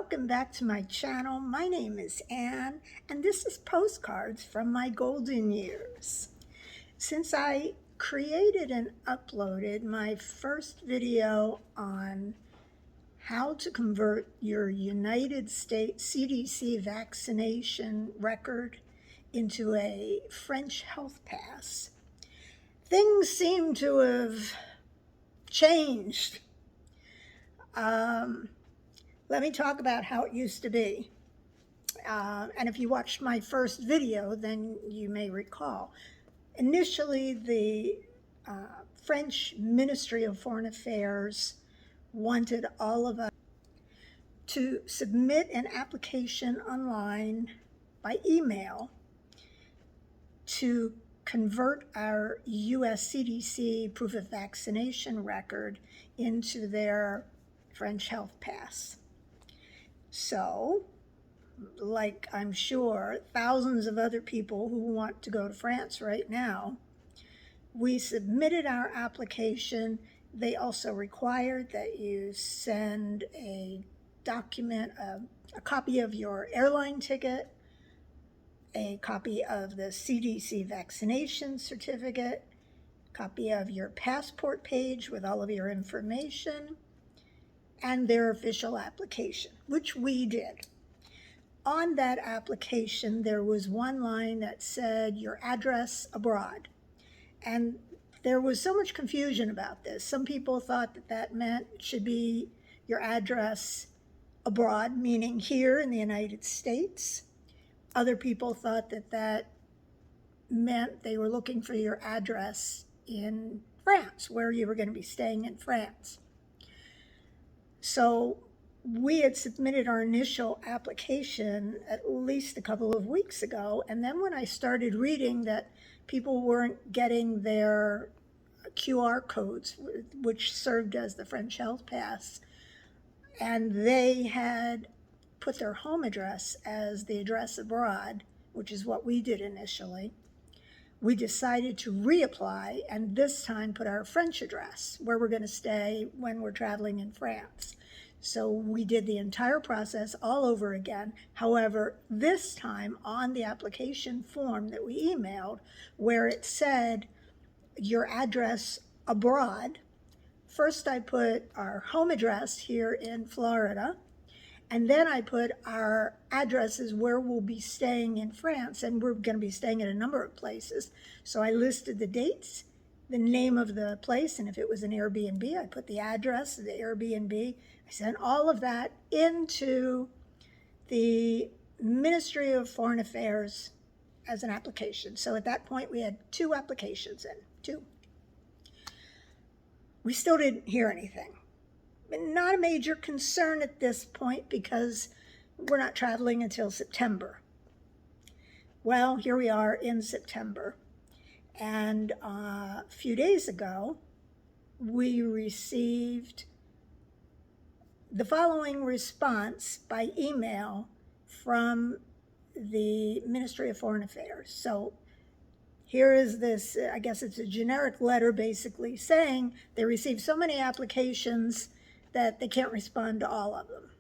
welcome back to my channel. My name is Anne, and this is postcards from my golden years. Since I created and uploaded my first video on how to convert your United States CDC vaccination record into a French health pass, things seem to have changed. Let me talk about how it used to be. And if you watched my first video, then you may recall. Initially, the French Ministry of Foreign Affairs wanted all of us to submit an application online by email to convert our US CDC proof of vaccination record into their French health pass. So, like I'm sure thousands of other people who want to go to France right now, we submitted our application. They also required that you send a document, a copy of your airline ticket, a copy of the CDC vaccination certificate, copy of your passport page with all of your information, and their official application, which we did. On that application, there was one line that said your address abroad. And there was so much confusion about this. Some people thought that that meant it should be your address abroad, meaning here in the United States. Other people thought that that meant they were looking for your address in France, where you were going to be staying in France. So we had submitted our initial application at least a couple of weeks ago, and then when I started reading that people weren't getting their QR codes, which served as the French health pass, and they had put their home address as the address abroad, which is what we did initially, we decided to reapply and this time put our French address where we're going to stay when we're traveling in France. So we did the entire process all over again. However, this time on the application form that we emailed, where it said your address abroad, first I put our home address here in Florida, and then I put our addresses where we'll be staying in France, and we're going to be staying at a number of places. So I listed the dates, the name of the place, and if it was an Airbnb, I put the address of the Airbnb. I sent all of that into the Ministry of Foreign Affairs as an application. So at that point, we had 2 applications in, 2. We still didn't hear anything. Not a major concern at this point because we're not traveling until September. Well, here we are in September. And a few days ago, we received the following response by email from the Ministry of Foreign Affairs. So here is this, I guess it's a generic letter basically saying they received so many applications that they can't respond to all of them.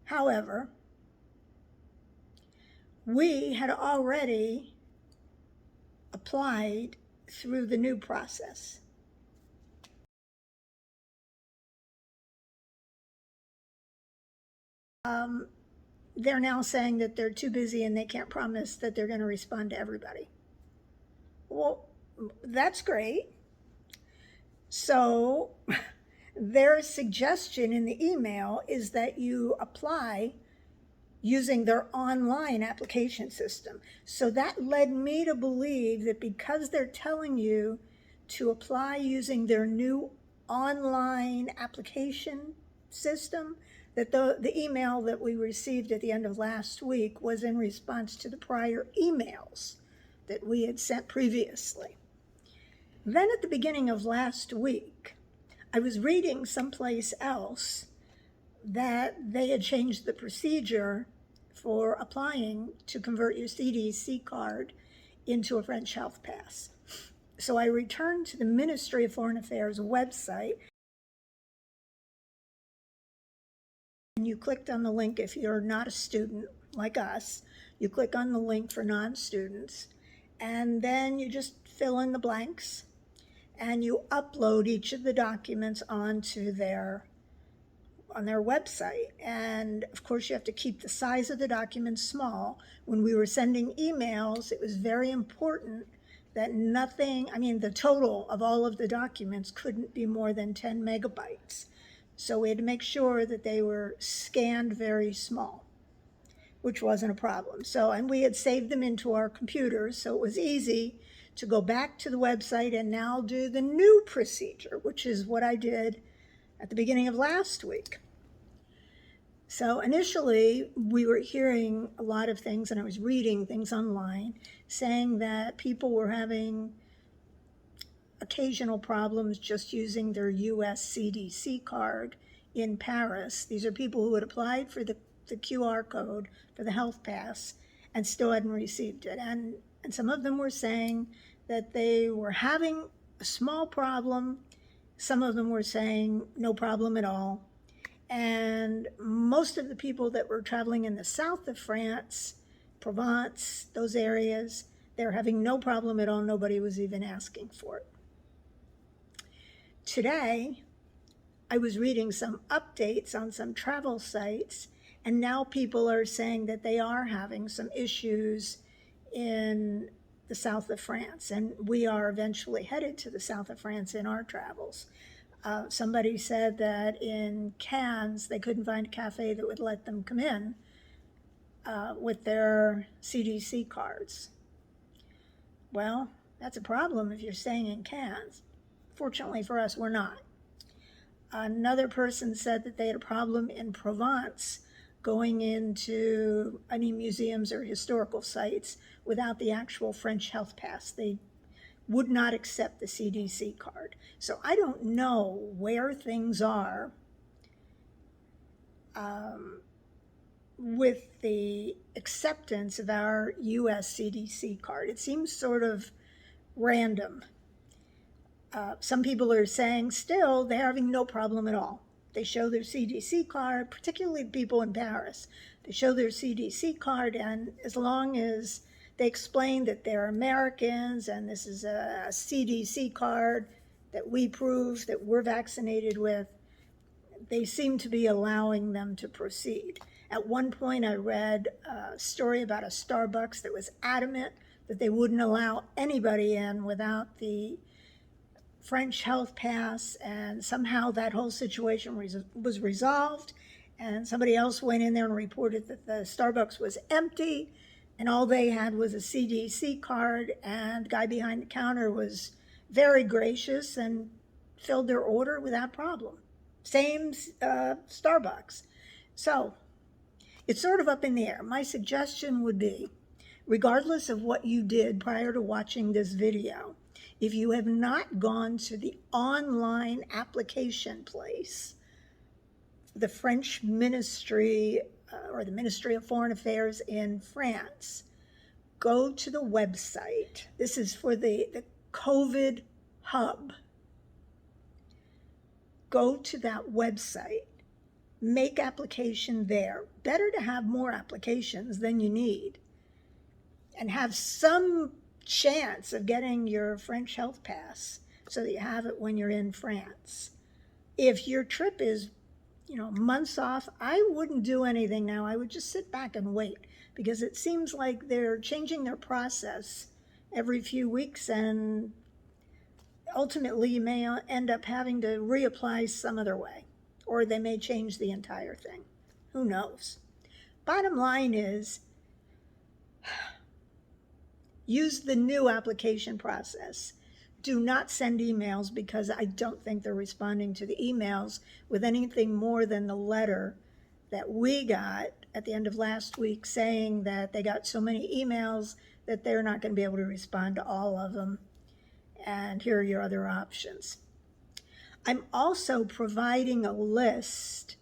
However, we had already applied through the new process. They're now saying that they're too busy and they can't promise that they're going to respond to everybody. Well, that's great. So their suggestion in the email is that you apply using their online application system. So that led me to believe that because they're telling you to apply using their new online application system, that the email that we received at the end of last week was in response to the prior emails that we had sent previously. Then at the beginning of last week, I was reading someplace else that they had changed the procedure for applying to convert your CDC card into a French health pass. So I returned to the Ministry of Foreign Affairs website and you clicked on the link. If you're not a student like us, you click on the link for non-students, and then you just fill in the blanks and you upload each of the documents onto on their website. And of course, you have to keep the size of the documents small. When we were sending emails, it was very important that the total of all of the documents couldn't be more than 10 megabytes. So we had to make sure that they were scanned very small, which wasn't a problem. And we had saved them into our computers, so it was easy to go back to the website and now do the new procedure, which is what I did at the beginning of last week. So initially, we were hearing a lot of things, and I was reading things online saying that people were having occasional problems just using their US CDC card in Paris. These are people who had applied for the QR code for the health pass and still hadn't received it. And some of them were saying that they were having a small problem. Some of them were saying no problem at all. And most of the people that were traveling in the south of France, Provence, those areas, they're having no problem at all. Nobody was even asking for it. Today, I was reading some updates on some travel sites, and now people are saying that they are having some issues in the south of France, and we are eventually headed to the south of France in our travels. Somebody said that in Cannes, they couldn't find a cafe that would let them come in with their CDC cards. Well, that's a problem if you're staying in Cannes. Fortunately for us, we're not. Another person said that they had a problem in Provence going into any museums or historical sites without the actual French health pass. They would not accept the CDC card. So I don't know where things are with the acceptance of our US CDC card. It seems sort of random. Some people are saying still they're having no problem at all. They show their CDC card, particularly people in Paris. They show their CDC card, and as long as they explain that they're Americans and this is a CDC card that we prove that we're vaccinated with, they seem to be allowing them to proceed. At one point, I read a story about a Starbucks that was adamant that they wouldn't allow anybody in without the French health pass, and somehow that whole situation was resolved, and somebody else went in there and reported that the Starbucks was empty and all they had was a CDC card, and the guy behind the counter was very gracious and filled their order without problem. Same Starbucks. So it's sort of up in the air. My suggestion would be, regardless of what you did prior to watching this video, if you have not gone to the online application place, the French Ministry or the Ministry of Foreign Affairs in France, go to the website. This is for the COVID hub. Go to that website, make application there. Better to have more applications than you need, and have some chance of getting your French health pass so that you have it when you're in France. If your trip is, months off, I wouldn't do anything now. I would just sit back and wait, because it seems like they're changing their process every few weeks, and ultimately you may end up having to reapply some other way, or they may change the entire thing. Who knows? Bottom line is, use the new application process. Do not send emails, because I don't think they're responding to the emails with anything more than the letter that we got at the end of last week saying that they got so many emails that they're not going to be able to respond to all of them. And here are your other options. I'm also providing a list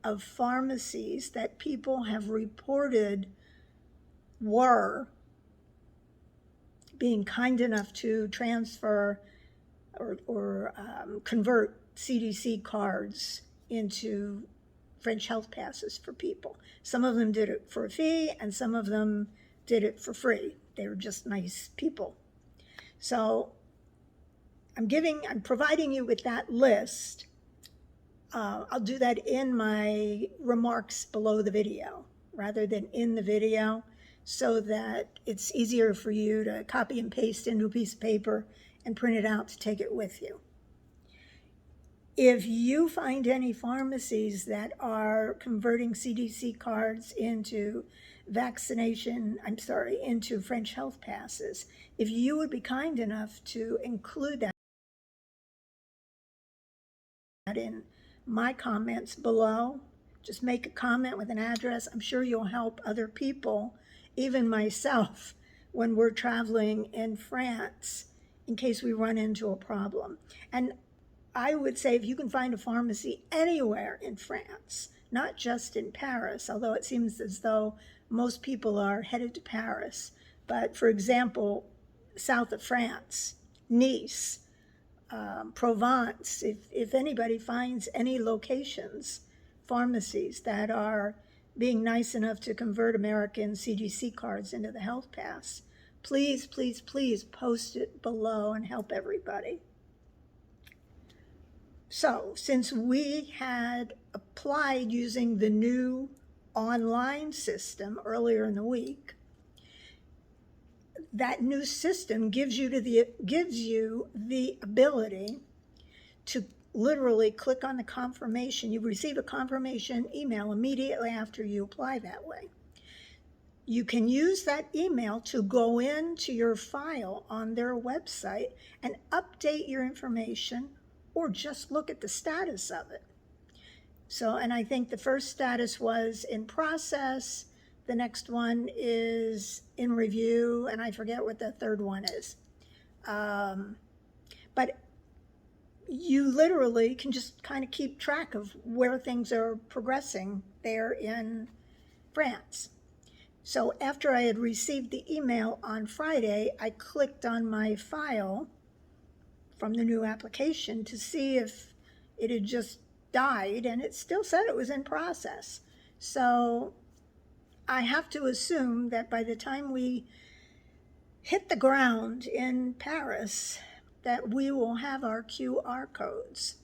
of pharmacies that people have reported were being kind enough to transfer or convert CDC cards into French health passes for people. Some of them did it for a fee, and some of them did it for free. They were just nice people. So I'm providing you with that list. I'll do that in my remarks below the video rather than in the video, so that it's easier for you to copy and paste into a piece of paper and print it out to take it with you. If you find any pharmacies that are converting CDC cards into into French health passes, if you would be kind enough to include that in my comments below, just make a comment with an address. I'm sure you'll help other people, even myself, when we're traveling in France, in case we run into a problem. And I would say if you can find a pharmacy anywhere in France, not just in Paris, although it seems as though most people are headed to Paris, but for example, south of France, Nice, Provence, if anybody finds any locations, pharmacies that are being nice enough to convert American CDC cards into the Health Pass, please, please, please post it below and help everybody. So, since we had applied using the new online system earlier in the week, that new system gives you the ability to literally click on the confirmation. You receive a confirmation email immediately after you apply that way. You can use that email to go into your file on their website and update your information, or just look at the status of it. So, and I think the first status was in process, the next one is in review, and I forget what the third one is. But you literally can just kind of keep track of where things are progressing there in France. So after I had received the email on Friday, I clicked on my file from the new application to see if it had just died, and it still said it was in process. So I have to assume that by the time we hit the ground in Paris, that we will have our QR codes.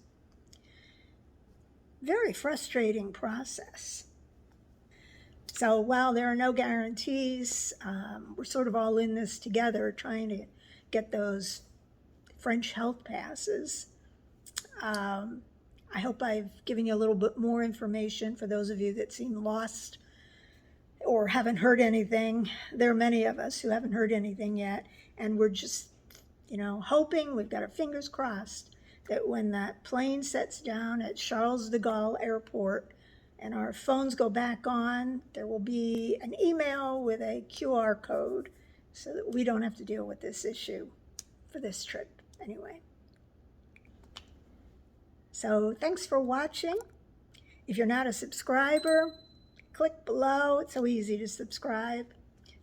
Very frustrating process. So while there are no guarantees, we're sort of all in this together trying to get those French health passes. I hope I've given you a little bit more information for those of you that seem lost or haven't heard anything. There are many of us who haven't heard anything yet, and we're just, hoping, we've got our fingers crossed, that when that plane sets down at Charles de Gaulle Airport and our phones go back on, there will be an email with a QR code so that we don't have to deal with this issue for this trip anyway. So thanks for watching. If you're not a subscriber, click below. It's so easy to subscribe.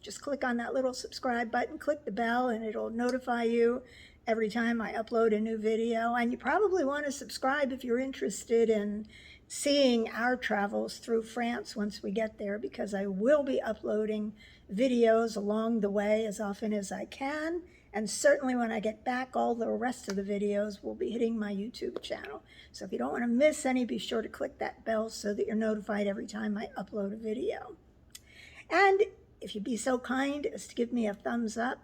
Just click on that little subscribe button, click the bell, and it'll notify you every time I upload a new video. And you probably want to subscribe if you're interested in seeing our travels through France once we get there, because I will be uploading videos along the way as often as I can. And certainly when I get back, all the rest of the videos will be hitting my YouTube channel. So if you don't want to miss any, be sure to click that bell so that you're notified every time I upload a video. And if you'd be so kind as to give me a thumbs up,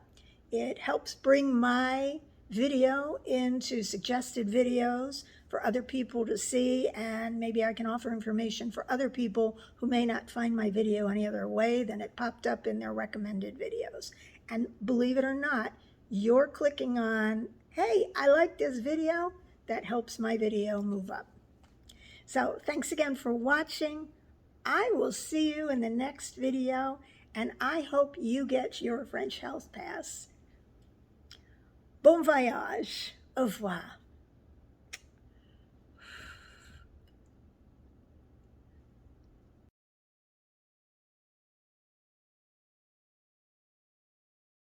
it helps bring my video into suggested videos for other people to see, and maybe I can offer information for other people who may not find my video any other way than it popped up in their recommended videos. And believe it or not, you're clicking on, hey, I like this video, that helps my video move up. So thanks again for watching. I will see you in the next video, and I hope you get your French Health Pass. Bon voyage. Au revoir.